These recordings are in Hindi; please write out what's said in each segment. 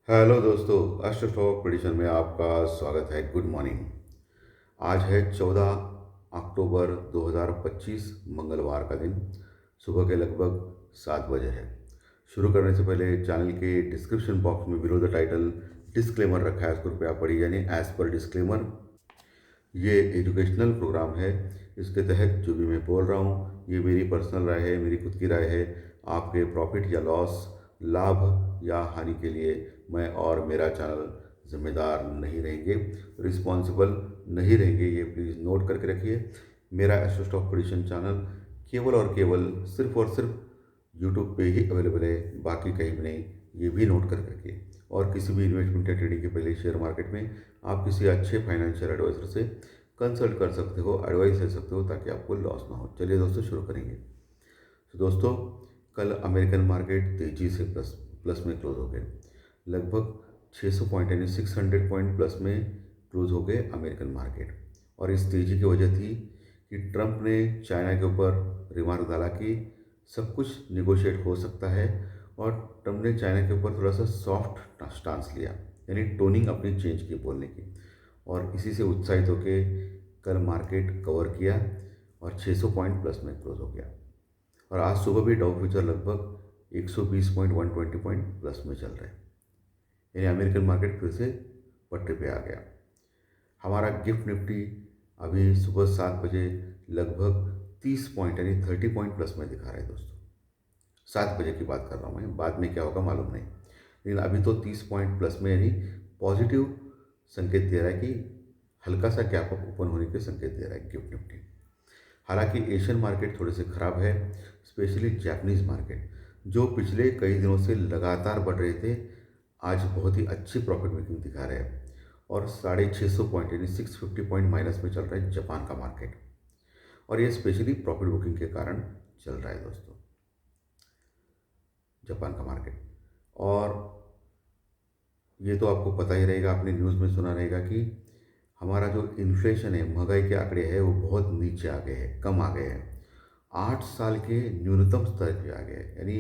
हेलो दोस्तों, अस्त्र स्टॉक प्रेडिक्शन में आपका स्वागत है। Good morning. आज है 14 अक्टूबर 2025, मंगलवार का दिन। सुबह के लगभग 7 बजे है। शुरू करने से पहले चैनल के डिस्क्रिप्शन बॉक्स में बिलो द टाइटल डिस्क्लेमर रखा है, उसको कृपया पढ़िए, यानी एज पर डिस्क्लेमर। ये एजुकेशनल प्रोग्राम है। इसके तहत जो भी मैं बोल रहा हूँ ये मेरी पर्सनल राय है, मेरी खुद की राय है। आपके प्रॉफिट या लॉस, लाभ या हानि के लिए मैं और मेरा चैनल जिम्मेदार नहीं रहेंगे, रिस्पॉन्सिबल नहीं रहेंगे। ये प्लीज़ नोट करके रखिए। मेरा एस्ट्रो स्टॉक प्रेडिक्शन चैनल केवल और केवल सिर्फ और सिर्फ यूट्यूब पे ही अवेलेबल है, बाकी कहीं भी नहीं। ये भी नोट करके रखिए। और किसी भी इन्वेस्टमेंट या ट्रेडिंग के पहले शेयर मार्केट में आप किसी अच्छे फाइनेंशियल एडवाइजर से कंसल्ट कर सकते हो, एडवाइस ले सकते हो, ताकि आपको लॉस ना हो। चलिए दोस्तों, शुरू करेंगे। तो दोस्तों, कल अमेरिकन मार्केट तेजी से प्लस प्लस में क्लोज हो गए। लगभग 600 पॉइंट यानी 600 पॉइंट प्लस में क्लोज हो गए अमेरिकन मार्केट। और इस तेजी की वजह थी कि ट्रंप ने चाइना के ऊपर रिमार्क डाला कि सब कुछ निगोशिएट हो सकता है। और ट्रंप ने चाइना के ऊपर थोड़ा सा सॉफ्ट स्टांस लिया, यानी टोनिंग अपनी चेंज की बोलने की। और इसी से उत्साहित होकर कल मार्केट कवर किया और 600 पॉइंट प्लस में क्लोज हो गया। और आज सुबह भी डाउ फ्यूचर लगभग 120 पॉइंट 120 पॉइंट प्लस में चल रहे हैं, यानी अमेरिकन मार्केट फिर से पटरी पे आ गया। हमारा गिफ्ट निफ्टी अभी सुबह 7 बजे लगभग 30 पॉइंट यानी 30 पॉइंट प्लस में दिखा रहे हैं दोस्तों। 7 बजे की बात कर रहा हूँ मैं, बाद में क्या होगा मालूम नहीं, लेकिन अभी तो 30 पॉइंट प्लस में, यानी पॉजिटिव संकेत दे रहा है कि हल्का सा गैप अप ओपन होने के संकेत दे रहा है गिफ्ट निफ्टी। हालांकि एशियन मार्केट थोड़े से ख़राब है, स्पेशली जापानीज़ मार्केट जो पिछले कई दिनों से लगातार बढ़ रहे थे, आज बहुत ही अच्छी प्रॉफिट मेकिंग दिखा रहे हैं। और 650 पॉइंट यानी 650 पॉइंट माइनस में चल रहा है जापान का मार्केट। और ये स्पेशली प्रॉफिट बुकिंग के कारण चल रहा है दोस्तों, जापान का मार्केट। और ये तो आपको पता ही रहेगा, आपने न्यूज़ में सुना रहेगा कि हमारा जो इन्फ्लेशन है, महंगाई के आंकड़े हैं, वो बहुत नीचे आ गए हैं, कम आ गए हैं। 8 साल के न्यूनतम स्तर पे आ गए हैं, यानी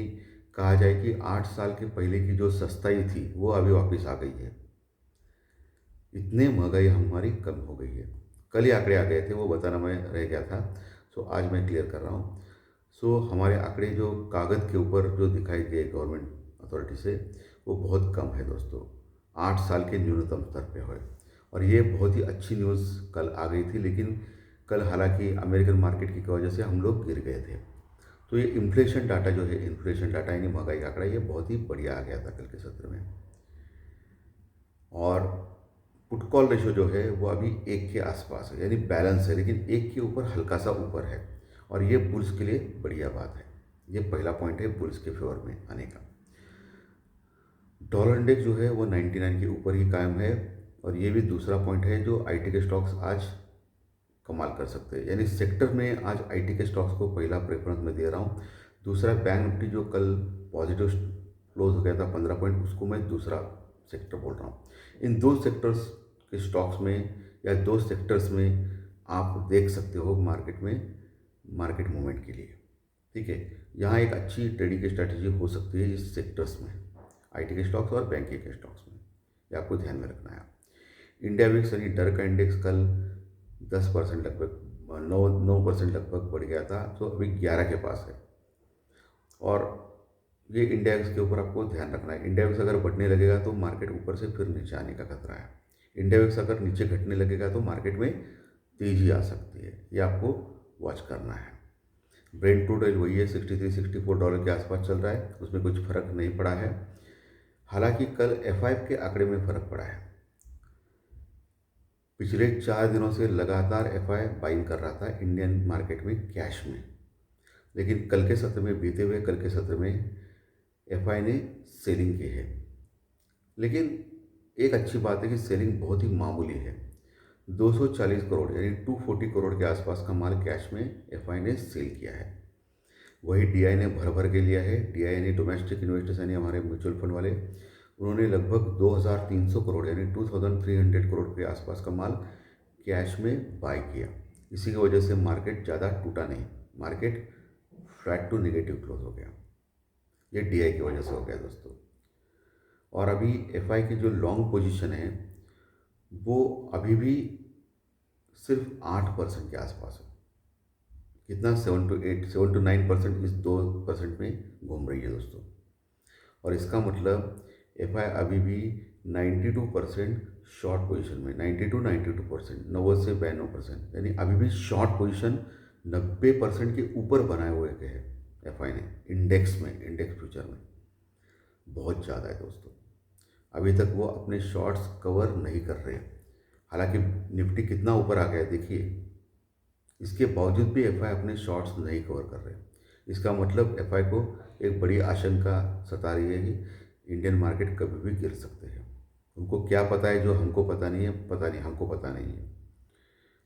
कहा जाए कि 8 साल के पहले की जो सस्ताई थी वो अभी वापस आ गई है। इतने महंगाई हमारी कम हो गई है। कल ही आंकड़े आ गए थे, वो बताना मैं रह गया था। सो आज मैं क्लियर कर रहा हूँ। सो हमारे आंकड़े जो कागज़ के ऊपर जो दिखाई दिए गवर्नमेंट अथॉरिटी से, वो बहुत कम है दोस्तों। 8 साल के न्यूनतम स्तर पे है। और ये बहुत ही अच्छी न्यूज़ कल आ गई थी, लेकिन कल हालांकि अमेरिकन मार्केट की वजह से हम लोग गिर गए थे। तो ये इन्फ्लेशन डाटा जो है, इन्फ्लेशन डाटा यानी महंगाई का आंकड़ा, ये बहुत ही बढ़िया आ गया था कल के सत्र में। और पुट कॉल रेशो जो है वो अभी 1 के आसपास है, यानी बैलेंस है, लेकिन 1 के ऊपर हल्का सा ऊपर है। और ये बुल्स के लिए बढ़िया बात है। ये पहला पॉइंट है बुल्स के फेवर में आने का। डॉलर इंडेक्स जो है वो 99 के ऊपर ही कायम है। और ये भी दूसरा पॉइंट है जो आईटी के स्टॉक्स आज कमाल कर सकते हैं, यानी सेक्टर में आज आईटी के स्टॉक्स को पहला प्रेफरेंस में दे रहा हूँ। दूसरा बैंक निफ्टी जो कल पॉजिटिव क्लोज हो गया था 15 पॉइंट, उसको मैं दूसरा सेक्टर बोल रहा हूँ। इन दो सेक्टर्स के स्टॉक्स में या दो सेक्टर्स में आप देख सकते हो मार्केट में, मार्केट मूवमेंट के लिए। ठीक है, यहाँ एक अच्छी ट्रेडिंग की स्ट्रैटेजी हो सकती है इस सेक्टर्स में, आईटी के स्टॉक्स और बैंकिंग के स्टॉक्स में। ये आपको ध्यान में रखना है। इंडिया विक्स यानी डर का इंडेक्स कल 10% लगभग, 9% लगभग बढ़ गया था, तो अभी 11 के पास है। और ये इंडिया विक्स के ऊपर आपको ध्यान रखना है। इंडिया विक्स अगर बढ़ने लगेगा तो मार्केट ऊपर से फिर नीचे आने का खतरा है। इंडिया विक्स अगर नीचे घटने लगेगा तो मार्केट में तेजी आ सकती है, ये आपको वॉच करना है। ब्रेंट क्रूड ऑयल वही है, $63-64 के आसपास चल रहा है, उसमें कुछ फर्क नहीं पड़ा है। हालांकि कल F5 के आंकड़े में फर्क पड़ा है। पिछले 4 दिनों से लगातार एफआई बाइंग कर रहा था इंडियन मार्केट में कैश में, लेकिन कल के सत्र में, बीते हुए कल के सत्र में एफआई ने सेलिंग की है। लेकिन एक अच्छी बात है कि सेलिंग बहुत ही मामूली है। 240 करोड़ यानी 240 करोड़ के आसपास का माल कैश में एफआई ने सेल किया है। वही डीआई ने भर भर के लिया है। डीआई यानी डोमेस्टिक इन्वेस्टर्स यानी हमारे म्यूचुअल फंड वाले, उन्होंने लगभग 2300 करोड़ यानी 2300 करोड़ के आसपास का माल कैश में बाय किया। इसी की वजह से मार्केट ज़्यादा टूटा नहीं, market flat to negative close हो गया। ये डीआई की वजह से हो गया दोस्तों। और अभी एफआई की जो लॉन्ग पोजीशन है वो अभी भी सिर्फ 8% के आसपास है। कितना, 7 to 9% इस 2% में घूम रही है दोस्तों। और इसका मतलब एफआई अभी भी 92% शॉर्ट पोजीशन में, 92% 90 से 92%, यानी अभी भी शॉर्ट पोजीशन 90% के ऊपर बनाए हुए के है एफआई ने इंडेक्स में, इंडेक्स फ्यूचर में। बहुत ज़्यादा है दोस्तों। अभी तक वो अपने शॉर्ट्स कवर नहीं कर रहे हैं। हालांकि निफ्टी कितना ऊपर आ गया है देखिए, इसके बावजूद भी एफआई अपने शॉर्ट्स नहीं कवर कर रहे। इसका मतलब एफआई को एक बड़ी आशंका सता रही है कि इंडियन मार्केट कभी भी गिर सकते हैं। उनको क्या पता है जो हमको पता नहीं है, पता नहीं, हमको पता नहीं है।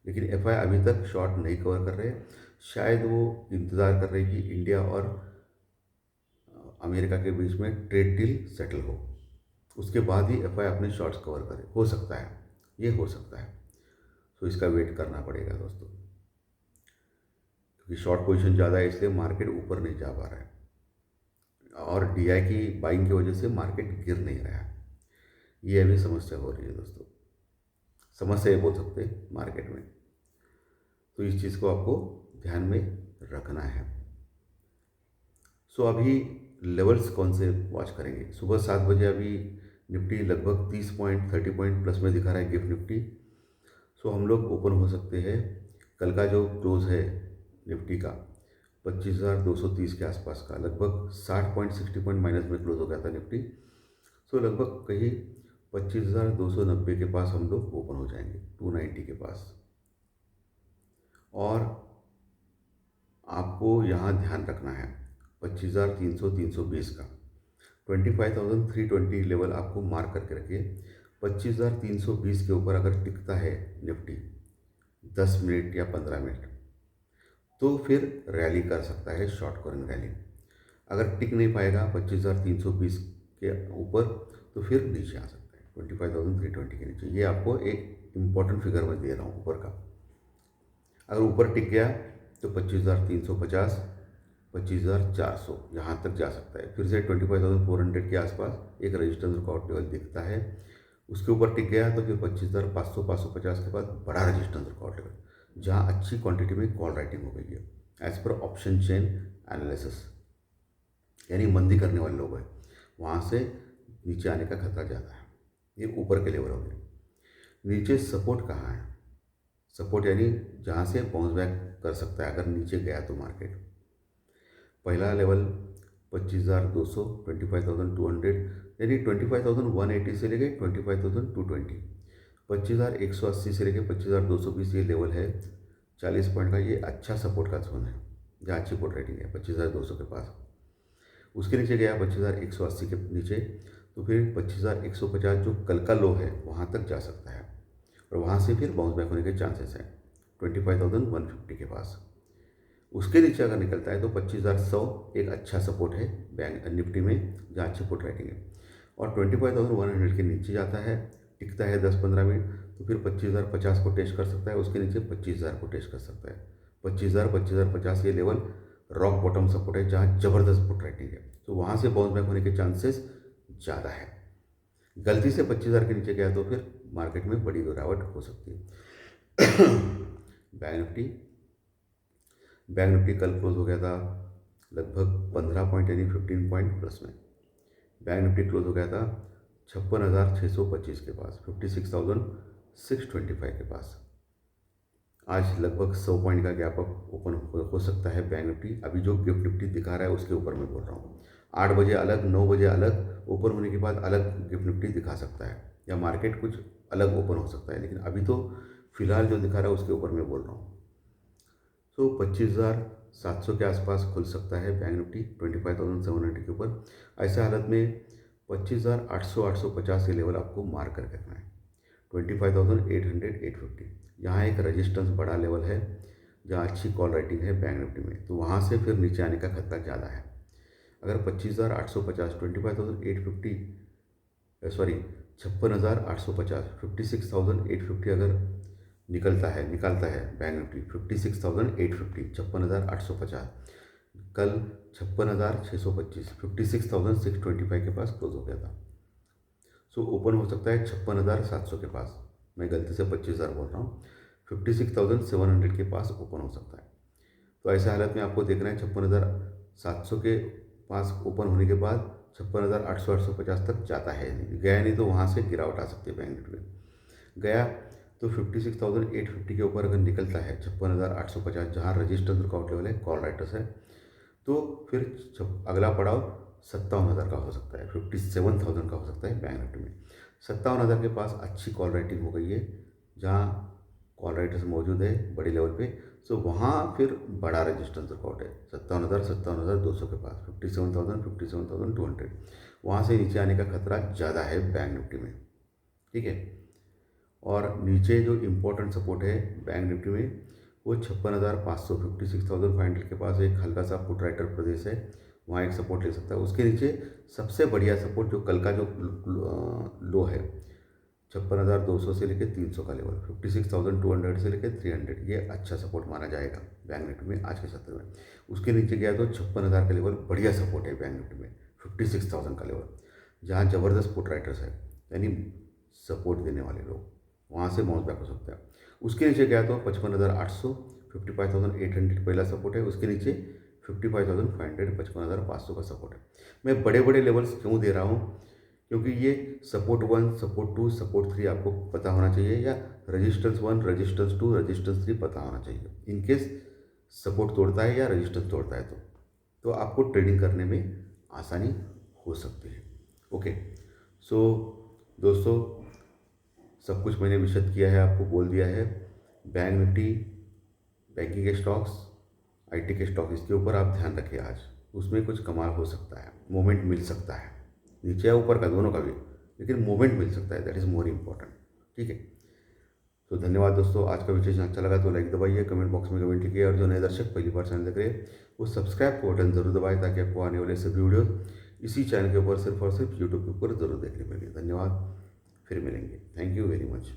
लेकिन एफआई अभी तक शॉर्ट नहीं कवर कर रहे। शायद वो इंतज़ार कर रहे कि इंडिया और अमेरिका के बीच में ट्रेड डील सेटल हो, उसके बाद ही एफआई अपने शॉर्ट्स कवर करे। हो सकता है, ये हो सकता है। तो इसका वेट करना पड़ेगा दोस्तों, क्योंकि शॉर्ट पोजीशन ज़्यादा है इसलिए मार्केट ऊपर नहीं जा पा रहा है, और डीआई की बाइंग की वजह से मार्केट गिर नहीं रहा है। ये अभी समस्या हो रही है दोस्तों, समस्या ये बोल सकते हैं मार्केट में। तो इस चीज़ को आपको ध्यान में रखना है। सो अभी लेवल्स कौन से वॉच करेंगे? सुबह 7 बजे अभी निफ्टी लगभग 30 पॉइंट 30 पॉइंट प्लस में दिखा रहा है गिफ्ट निफ्टी। सो हम लोग ओपन हो सकते हैं। कल का जो क्लोज है निफ्टी का 25,230 के आसपास का, लगभग 60 पॉइंट 60 पॉइंट माइनस में क्लोज हो गया था निफ्टी। सो लगभग कहीं 25,290 के पास हम लोग ओपन हो जाएंगे, 290 के पास। और आपको यहाँ ध्यान रखना है 25,300 320 का 25,320 लेवल आपको मार्क करके रखिए। 25,320 के ऊपर अगर टिकता है निफ्टी 10 मिनट या 15 मिनट, तो फिर रैली कर सकता है, शॉर्ट कवरिंग रैली। अगर टिक नहीं पाएगा 25,320 के ऊपर, तो फिर नीचे आ सकता है 25,320 के नीचे। ये आपको एक इम्पॉर्टेंट फिगर में दे रहा हूँ ऊपर का। अगर ऊपर टिक गया तो 25,350 25,400 यहाँ तक जा सकता है। फिर से 25,400 के आसपास एक रेजिस्टेंस रिकॉर्ड लेवल दिखता है। उसके ऊपर टिक गया तो फिर 25,500 550 के बाद बड़ा रेजिस्टेंस रिकॉर्ड लेवल, जहाँ अच्छी क्वांटिटी में कॉल राइटिंग हो गई है as per option chain analysis, यानी मंदी करने वाले लोग हैं, वहाँ से नीचे आने का खतरा ज़्यादा है। ये ऊपर के लेवल हो गए। नीचे सपोर्ट कहाँ है? सपोर्ट यानी जहाँ से बाउंस बैक कर सकता है अगर नीचे गया तो मार्केट। पहला लेवल 25,200 25,200, यानी 25,180 से लेके 25,220, 25,180 से लेके 25,220 ये लेवल है 40 पॉइंट का। ये अच्छा सपोर्ट का जोन है जहाँ अच्छी पोर्ट रेटिंग है 25,200 के पास। उसके नीचे गया 25,180 के नीचे, तो फिर 25,150 जो कल का लो है वहाँ तक जा सकता है, और वहाँ से फिर बाउंस बैक होने के चांसेस हैं 25,150 के पास। उसके नीचे अगर निकलता है तो 25,100 एक अच्छा सपोर्ट है बैंक निफ्टी में, जहाँ अच्छी पोर्ट राइटिंग है। और 25,100 के नीचे जाता है, टिकता है 10-15 मिनट, तो फिर 25,050 को टेस्ट कर सकता है। उसके नीचे 25,000 को टेस्ट कर सकता है। 25,000 25,050 ये लेवल रॉक बॉटम सपोर्ट है, जहाँ ज़बरदस्त पोर्ट राइटिंग है, तो वहाँ से बाउंस बैक होने के चांसेस ज़्यादा है। गलती से 25,000 के नीचे गया तो फिर मार्केट में बड़ी गिरावट हो सकती है। बैंक निफ्टी कल क्लोज हो गया था लगभग 15 पॉइंट यानी 15 पॉइंट प्लस में। बैंक निफ्टी क्लोज हो गया था 56,625 के पास, 56,625 के पास। आज लगभग 100 पॉइंट का गैप अप ओपन हो सकता है बैंक निफ्टी। अभी जो गिफ्ट निफ्टी दिखा रहा है उसके ऊपर मैं बोल रहा हूँ। 8 बजे अलग, 9 बजे अलग, ओपन होने के बाद अलग गिफ्ट निफ्टी दिखा सकता है, या मार्केट कुछ अलग ओपन हो सकता है। लेकिन अभी तो फिलहाल जो दिखा रहा है उसके ऊपर मैं बोल रहा हूँ। सो 25,700 के आसपास खुल सकता है बैंक निफ्टी 25,700 के ऊपर। ऐसे हालत में 25,800 850 ये लेवल आपको मार्क करके रखना है। 25,800 850 यहाँ एक रेजिस्टेंस बड़ा लेवल है, जहाँ अच्छी कॉल राइटिंग है बैंक निफ्टी में, तो वहाँ से फिर नीचे आने का खतरा ज़्यादा है। अगर 25,850 25,850 सॉरी 56,850 56,850 अगर निकलता है बैंक निफ्टी 56,850 56,850, कल 56,625 56,625 के पास क्लोज हो गया था। सो ओपन हो सकता है 56,700 के पास, मैं गलती से 25,000 बोल रहा हूँ, 56,700 के पास ओपन हो सकता है। तो ऐसे हालत में आपको देखना है 56,700 के पास ओपन होने के बाद 56,800-850 तक जाता है, नहीं गया, नहीं तो वहाँ से गिरावट आ सकती है बैंक निफ्टी में। गया तो 56,850 के ऊपर अगर निकलता है 56,850, जहाँ रजिस्टेंस रुकआउट लेवल है, कॉल राइटर्स है, तो फिर अगला पड़ाव 57,000 का हो सकता है, 57,000 का हो सकता है बैंक निफ्टी में। 57,000 के पास अच्छी कॉल राइटिंग हो गई है, जहाँ कॉल राइटर्स मौजूद है बड़े लेवल पे, सो वहाँ फिर बड़ा रेजिस्टेंस वर्कआउट है 57,200 के पास, 57,000, 57,200, वहाँ से नीचे आने का खतरा ज़्यादा है बैंक निफ्टी में, ठीक है। और नीचे जो इम्पोर्टेंट सपोर्ट है बैंक निफ्टी में वो 56,500, 56,500 के पास एक हल्का सा पुट राइटर प्रदेश है, वहाँ एक सपोर्ट ले सकता है। उसके नीचे सबसे बढ़िया सपोर्ट जो कल का जो लो है 56,200 से लेकर 300 का लेवल, 56,200 से लेकर 300, ये अच्छा सपोर्ट माना जाएगा बैंक निफ्टी में आज के सत्र में। उसके नीचे गया तो 56,000 का लेवल बढ़िया सपोर्ट है बैंक निफ्टी में, 56,000 का लेवल, जहाँ ज़बरदस्त पुट राइटर्स है, यानी सपोर्ट देने वाले लोग, वहाँ से बाउंस बैक हो सकता है। उसके नीचे गया तो 55,800, 55,800 पहला सपोर्ट है। उसके नीचे 55,500, 55,500 का सपोर्ट है। मैं बड़े बड़े लेवल्स क्यों दे रहा हूँ, क्योंकि ये सपोर्ट 1, सपोर्ट 2, सपोर्ट 3 आपको पता होना चाहिए, या रजिस्टेंस 1, रजिस्टेंस 2, रजिस्टेंस 3 पता होना चाहिए। इनकेस सपोर्ट तोड़ता है या रजिस्टेंस तोड़ता है तो आपको ट्रेडिंग करने में आसानी हो सकती है। ओके, सो दोस्तों, सब कुछ मैंने विशद किया है, आपको बोल दिया है। बैंक निफ्टी, बैंकिंग के स्टॉक्स, आईटी के स्टॉक, इसके ऊपर आप ध्यान रखिए। आज उसमें कुछ कमाल हो सकता है, मोमेंट मिल सकता है, नीचे या ऊपर का, दोनों का भी, लेकिन मोमेंट मिल सकता है, दैट इज़ मोर इम्पॉर्टेंट, ठीक है। तो धन्यवाद दोस्तों, आज का विशेषण अच्छा लगा तो लाइक दबाइए, कमेंट बॉक्स में कमेंट कीजिए, और जो नए दर्शक पहली बार चैनल देख रहे हैं वो सब्सक्राइब को बटन जरूर दबाएं, ताकि आपको आने वाले सभी वीडियो इसी चैनल के ऊपर सिर्फ और सिर्फ यूट्यूब के ऊपर जरूर देखने मिलेंगे। धन्यवाद, फिर मिलेंगे, थैंक यू वेरी मच।